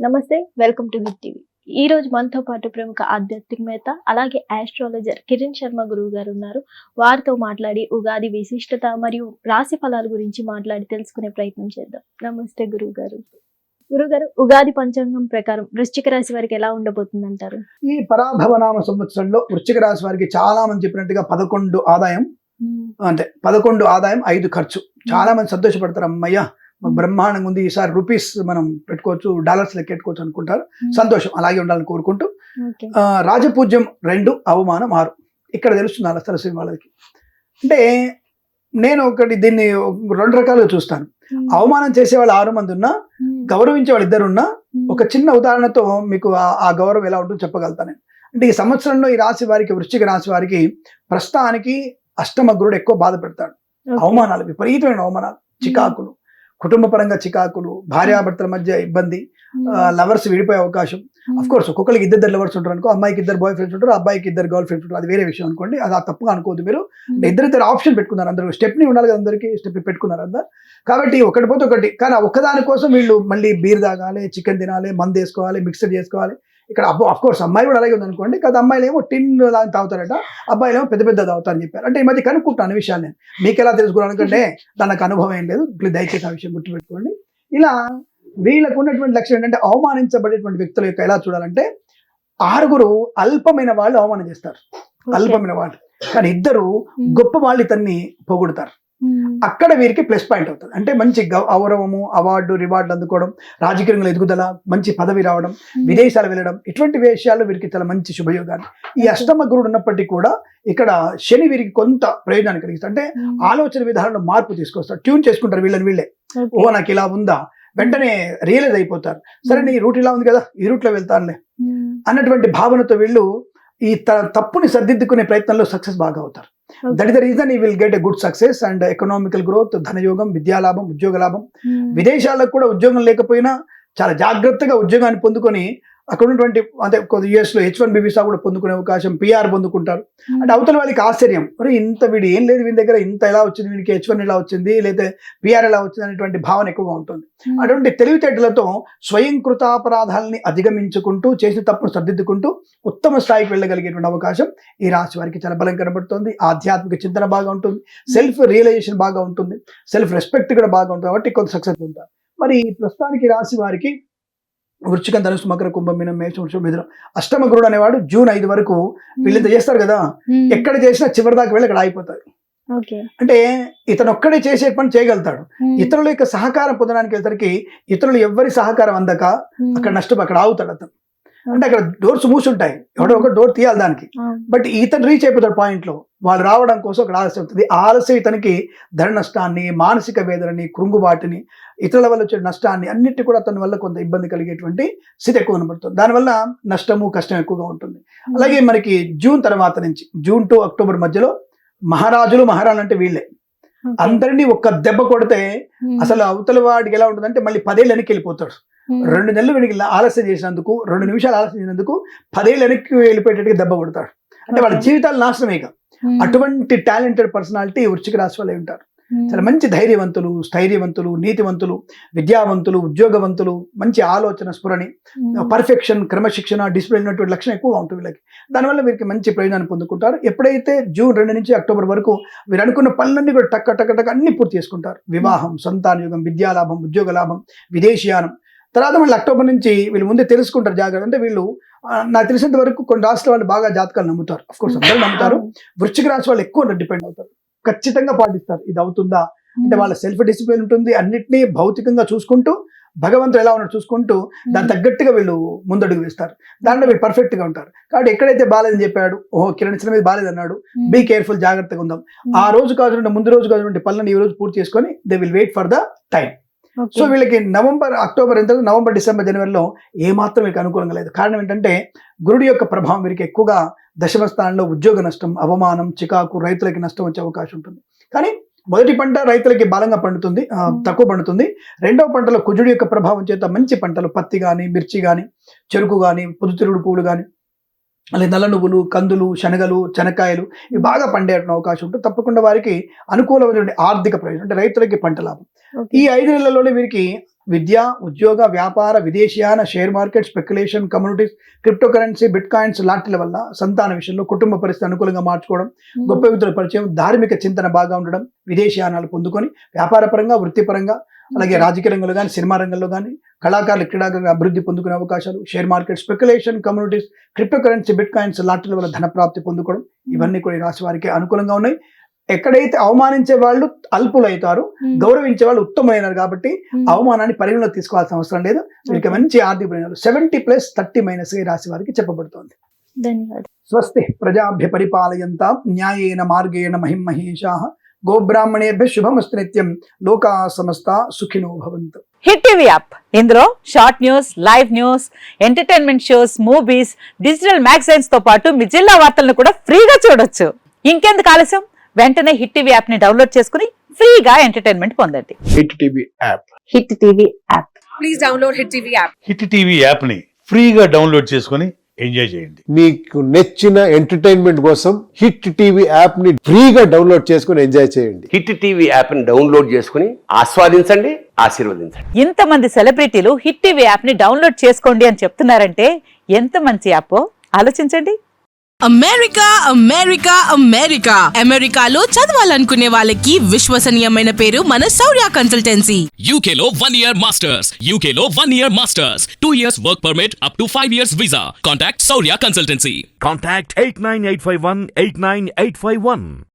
నమస్తే, welcome to hit TV. ఈ రోజు మనతో పాటు ప్రముఖ ఆధ్యాత్మికవేత్త అలాగే ఆస్ట్రాలజర్ కిరణ్ శర్మ గురువు గారు ఉన్నారు. వారితో మాట్లాడి ఉగాది విశిష్టత మరియు రాశి ఫలాల గురించి మాట్లాడి తెలుసుకునే ప్రయత్నం చేద్దాం. నమస్తే గురువు గారు. గురుగారు, ఉగాది పంచాంగం ప్రకారం వృశ్చిక రాశి వారికి ఎలా ఉండబోతుంది అంటారు? ఈ పరాభవనామ సంవత్సరంలో వృశ్చిక రాశి వారికి చాలా మంది చెప్పినట్టుగా 11 ఆదాయం, అంటే 11 ఆదాయం 5 ఖర్చు. చాలా మంది సంతోషపడతారు, అమ్మయ్య మాకు బ్రహ్మాండంగా ఉంది, ఈసారి రూపీస్ మనం పెట్టుకోవచ్చు, డాలర్స్ లెక్కెట్టుకోవచ్చు అనుకుంటారు. సంతోషం, అలాగే ఉండాలని కోరుకుంటూ రాజపూజ్యం 2, అవమానం 6. ఇక్కడ తెలుస్తుంది అలస్తరశ్రీ వాళ్ళకి. అంటే నేను దీన్ని 2 రకాలుగా చూస్తాను. అవమానం చేసే వాళ్ళు 6 మంది ఉన్నా, గౌరవించే వాళ్ళు 2 ఉన్నా, ఒక చిన్న ఉదాహరణతో మీకు ఆ గౌరవం ఎలా ఉంటుందో చెప్పగలుగుతాను నేను. అంటే ఈ సంవత్సరంలో ఈ రాశి వారికి, వృశ్చిక రాశి వారికి ప్రస్తుతానికి అష్టమ గురుడు ఎక్కువ బాధ పెడతాడు. అవమానాలు, విపరీతమైన అవమానాలు, చికాకులు, కుటుంబ పరంగా చికాకులు, భార్యాభర్తల మధ్య ఇబ్బంది, లవర్స్ విడిపోయే అవకాశం. అఫ్ కోర్స్ ఒక్కొక్కరికి 2 లవర్స్ ఉంటారు అనుకో, అమ్మాయికి 2 బాయ్ ఫ్రెండ్స్ ఉంటారు, అబ్బాయికి 2 గర్ల్ ఫ్రెండ్స్ ఉంటారు, అది వేరే విషయం అనుకోండి. అది తప్పుగా అనుకోవద్దు మీరు. 2 ఆప్షన్ పెట్టుకున్నారు, అందరూ స్టెప్ని ఉండాలి కదా, అందరికీ స్టెప్ పెట్టుకున్నారు అందరు. కాబట్టి ఒకటి పోతే ఒకటి, కానీ ఒక్కదాని కోసం వీళ్ళు మళ్ళీ బీర్ తాగాలి, చికెన్ తినాలి, మందు వేసుకోవాలి, మిక్సర్ చేసుకోవాలి. ఇక్కడ అఫ్ కోర్స్ అమ్మాయి కూడా అలాగే ఉంది అనుకోండి. కదా, అమ్మాయిలు ఏమో టిన్ దాన్ని తాగుతారట, అబ్బాయిలు ఏమో పెద్ద పెద్ద తాగుతారని చెప్పారు. అంటే ఈ మధ్య కనుక్కుంటాను విషయాన్ని, మీకు ఎలా తెలుసుకోవాలి అనుకుంటే దానికి అనుభవం ఏం లేదు, దయచేసి ఆ విషయం గుర్తుపెట్టుకోండి. ఇలా వీళ్ళకు ఉన్నటువంటి లక్ష్యం ఏంటంటే, అవమానించబడేటువంటి వ్యక్తుల యొక్క ఎలా చూడాలంటే, 6 అల్పమైన వాళ్ళు అవమానం చేస్తారు, అల్పమైన వాళ్ళు, కానీ 2 గొప్ప వాళ్ళు ఇతన్ని పొగుడుతారు. అక్కడ వీరికి ప్లస్ పాయింట్ అవుతుంది. అంటే మంచి గౌరవము, అవార్డు, రివార్డులు అందుకోవడం, రాజకీయంలో ఎదుగుదల, మంచి పదవి రావడం, విదేశాలు వెళ్ళడం, ఇటువంటి విషయాల్లో వీరికి చాలా మంచి శుభయోగాలు. ఈ అష్టమ గురుడు ఉన్నప్పటికీ కూడా ఇక్కడ శని వీరికి కొంత ప్రయోజనాన్ని కలిగిస్తారు. అంటే ఆలోచన విధానంలో మార్పు తీసుకొస్తారు, ట్యూన్ చేసుకుంటారు వీళ్ళని వీళ్ళే. ఓ నాకు ఇలా ఉందా, వెంటనే రియలైజ్ అయిపోతారు. సరే నీ రూట్ ఇలా ఉంది కదా, ఈ రూట్లో వెళ్తానులే అన్నటువంటి భావనతో వీళ్ళు ఈ తప్పుని సర్దిద్దుకునే ప్రయత్నంలో సక్సెస్ బాగా అవుతారు. That is the reason you will get a good success and economical growth, ధనయోగం, విద్యాలాభం, ఉద్యోగ లాభం. విదేశాలకు కూడా ఉద్యోగం లేకపోయినా చాలా జాగ్రత్తగా ఉద్యోగాన్ని పొందుకొని అక్కడ ఉన్నటువంటి, అంటే యుఎస్లో H1B వీసా కూడా పొందుకునే అవకాశం, PR పొందుకుంటారు. అంటే అవతల వాళ్ళకి ఆశ్చర్యం, మరి ఇంత వీడు ఏం లేదు, వీని దగ్గర ఇంత ఎలా వచ్చింది, వీనికి H1 ఎలా వచ్చింది, లేదా PR ఎలా వచ్చింది అనేటువంటి భావన ఎక్కువగా ఉంటుంది. అటువంటి తెలివితేటలతో స్వయం కృతాపరాధాలని అధిగమించుకుంటూ, చేసిన తప్పును సర్దిద్దుకుంటూ ఉత్తమ స్థాయికి వెళ్ళగలిగేటువంటి అవకాశం ఈ రాశి వారికి చాలా బలం కనబడుతుంది. ఆధ్యాత్మిక చింతన బాగా ఉంటుంది, సెల్ఫ్ రియలైజేషన్ బాగా ఉంటుంది, సెల్ఫ్ రెస్పెక్ట్ కూడా బాగా ఉంటుంది. కాబట్టి కొంత సక్సెస్ ఉంటారు. మరి ప్రస్తుతానికి రాశి వారికి వృశ్చికం, ధనుసు, మకర, కుంభం, మీనం, మేషం, వృషభం, మిథునం. అష్టమ గురుడు అనేవాడు జూన్ 5 వరకు వీళ్ళంతా చేస్తారు కదా, ఎక్కడ చేసినా చివరి దాకా వెళ్ళి అక్కడ ఆగిపోతారు. అంటే ఇతను ఒక్కడే చేసే పని చేయగలుగుతాడు. ఇతరుల యొక్క సహకారం పొందడానికి వెళ్తానికి, ఇతరులు ఎవరి సహకారం అందక అక్కడ అక్కడ ఆగుతాడు అతను. అంటే అక్కడ డోర్స్ మూసుంటాయి, ఎవడో ఒక డోర్ తీయాలి దానికి. బట్ ఇతను రీచ్ అయిపోతాడు పాయింట్ లో, వాళ్ళు రావడం కోసం అక్కడ ఆలస్యం అవుతుంది. ఆలస్యం ఇతనికి ధన నష్టాన్ని, మానసిక వేదనని, కృంగుబాటుని, ఇతరుల వల్ల వచ్చే నష్టాన్ని అన్నిటి కూడా అతని వల్ల కొంత ఇబ్బంది కలిగేటువంటి స్థితి ఎక్కువ కనబడుతుంది. దానివల్ల నష్టము, కష్టం ఎక్కువగా ఉంటుంది. అలాగే మనకి జూన్ తర్వాత నుంచి, జూన్ టు అక్టోబర్ మధ్యలో మహారాజులు, మహారాణులు అంటే వీళ్ళే. అందరినీ ఒక్క దెబ్బ కొడితే అసలు అవతల వాడికి ఎలా ఉంటుందంటే మళ్ళీ 10 ఏళ్ళు వెనక్కి వెళ్ళిపోతాడు. 2 నెలలు వీడికి ఆలస్యం చేసినందుకు, 2 నిమిషాలు ఆలస్యం చేసినందుకు 10 ఏళ్ళు వెనక్కి వెళ్ళిపోయేటట్టుగా దెబ్బ కొడతాడు. అంటే వాళ్ళ జీవితాలు నాశనమే. అటువంటి టాలెంటెడ్ పర్సనాలిటీ వృశ్చిక రాశి వాళ్ళే ఉంటారు. చాలా మంచి ధైర్యవంతులు, స్థైర్యవంతులు, నీతివంతులు, విద్యావంతులు, ఉద్యోగవంతులు, మంచి ఆలోచన స్ఫురణి, పర్ఫెక్షన్, క్రమశిక్షణ, డిసిప్లిన్ ఉన్నటువంటి లక్షణం ఎక్కువగా ఉంటుంది వీళ్ళకి. దానివల్ల వీరికి మంచి ప్రయోజనాన్ని పొందుకుంటారు. ఎప్పుడైతే జూన్ 2 నుంచి అక్టోబర్ వరకు వీరు అనుకున్న పనులన్నీ కూడా టక్క టక్క టక్క అన్ని పూర్తి చేసుకుంటారు. వివాహం, సంతానయోగం, విద్యాలాభం, ఉద్యోగ లాభం, విదేశీయానం. తర్వాత మళ్ళీ అక్టోబర్ నుంచి వీళ్ళు ముందే తెలుసుకుంటారు జాగ్రత్త. అంటే వీళ్ళు నాకు తెలిసినంత వరకు కొన్ని రాష్ట్రాల వాళ్ళు బాగా జాతకాలు నమ్ముతారు. అఫ్ కోర్స్ అందరూ నమ్ముతారు, వృశ్చిక రాశి వాళ్ళు ఎక్కువ డిపెండ్ అవుతారు, ఖచ్చితంగా పాటిస్తారు. ఇది అవుతుందా అంటే వాళ్ళ సెల్ఫ్ డిసిప్లిన్ ఉంటుంది. అన్నిటినీ భౌతికంగా చూసుకుంటూ, భగవంతుడు ఎలా ఉన్నాడు చూసుకుంటూ దాని తగ్గట్టుగా వీళ్ళు ముందడుగు వేస్తారు. దాంట్లో వీళ్ళు పర్ఫెక్ట్ గా ఉంటారు. కాబట్టి ఎక్కడైతే బాలేదని చెప్పాడు, కిరణ్ శర్మ మీద బాలేదన్నాడు, బీ కేర్ఫుల్, జాగ్రత్తగా ఉందాం. ఆ రోజు కాదు, ముందు రోజు కాదు పనులను ఈ రోజు పూర్తి చేసుకొని they will wait for the time. So వీళ్ళకి నవంబర్, అక్టోబర్, నవంబర్, డిసెంబర్, జనవరిలో ఏమాత్రం వీరికి అనుకూలంగా లేదు. కారణం ఏంటంటే గురుడి యొక్క ప్రభావం వీరికి ఎక్కువగా దశమ స్థానంలో ఉద్యోగ నష్టం, అవమానం, చికాకు, రైతులకి నష్టం వచ్చే అవకాశం ఉంటుంది. కానీ మొదటి పంట రైతులకి బలంగా పండుతుంది, తక్కువ పండుతుంది. రెండవ పంటలో కుజుడి యొక్క ప్రభావం చేత మంచి పంటలు, పత్తి కానీ, మిర్చి కానీ, చెరుకు కానీ, పొద్దుతిరుగుడు పువ్వులు కానీ, అలాగే నల్ల నువ్వులు, కందులు, శనగలు, చెనక్కాయలు ఇవి బాగా పండే అవకాశం ఉంటుంది. తప్పకుండా వారికి అనుకూలమైనటువంటి ఆర్థిక ప్రయోజనం, అంటే రైతులకి పంట లాభం. ఈ 5 నెలల్లోనే వీరికి విద్య, ఉద్యోగ, వ్యాపార, విదేశీయాన, share market, speculation, communities, crypto currency, bitcoins లాంటి వల్ల సంతాన విషయంలో కుటుంబ పరిస్థితి అనుకూలంగా మార్చుకోవడం, గొప్ప వ్యక్తుల పరిచయం, ధార్మిక చింతన బాగా ఉండడం, విదేశీయానాలు పొందుకొని వ్యాపార పరంగా, వృత్తిపరంగా, అలాగే రాజకీయ రంగంలో కానీ, సినిమా రంగంలో కానీ, కళాకారులు, క్రీడాకారులు అభివృద్ధి పొందుకునే అవకాశాలు, share market, speculation, communities, crypto currency, bitcoins లాంటి వల్ల ధన ప్రాప్తి పొందుకోవడం, ఇవన్నీ కూడా ఈ రాశి వారికి అనుకూలంగా ఉన్నాయి. ఎక్కడైతే అవమానించే వాళ్ళు అల్పులైతారు, గౌరవించే వాళ్ళు ఉత్తమమైనారు కాబట్టి అవమానాన్ని పరిగణలోకి తీసుకోవాల్సిన అవసరం లేదు. వీరికి మంచి ఆర్థిక పరిణామాలు 70 + 30- ఈ రాశి వారికి చెప్పబడుతోంది. ధన్యవాదాలు. స్వస్తి ప్రజాభ్య పరిపాలయంతాం న్యాయేన మార్గేణ మహిమహేషాః గోబ్రాహ్మణేభ్య శుభమస్తు నిత్యం. లోకా సమస్తా సుఖినో భవంతు. హిట్ టీవీ యాప్ ఇందులో short news, live news, entertainment shows, movies, digital magazines తో పాటు మీ జిల్లా వార్తలను కూడా ఫ్రీగా చూడొచ్చు. ఇంకెందుకు ఆలస్యం, వెంటనే హిట్ టీవీ యాప్ ని డౌన్లోడ్ చేసుకుని ఫ్రీగా ఎంటర్టైన్మెంట్ పొందండి. Hit TV app. Hit TV app. Please download Hit TV app. Hit TV యాప్ని ఫ్రీగా డౌన్లోడ్ చేసుకొని ఎంజాయ్ చేయండి. మీకు నచ్చిన ఎంటర్టైన్మెంట్ కోసం హిట్ టీవీ యాప్ ని ఫ్రీగా డౌన్లోడ్ చేసుకుని ఎంజాయ్ చేయండి. హిట్ టీవీ యాప్ని డౌన్లోడ్ చేసుకుని ఆస్వాదించండి, ఆశీర్వదించండి. ఇంతమంది సెలబ్రిటీలు హిట్ టీవీ యాప్ ని డౌన్లోడ్ చేసుకోండి అని చెప్తున్నారంటే ఎంత మంచి యాప్ ఆలోచించండి. అమెరికా అమెరికాలో చదవాలనుకునే వాళ్ళకి విశ్వసనీయమైన పేరు మన శౌర్య కన్సల్టెన్సీ. UK లో 1 year masters. UK లో 1 year masters. 2 years work permit up to 5 years visa. Contact Saurya Consultancy. Contact 89851 89851.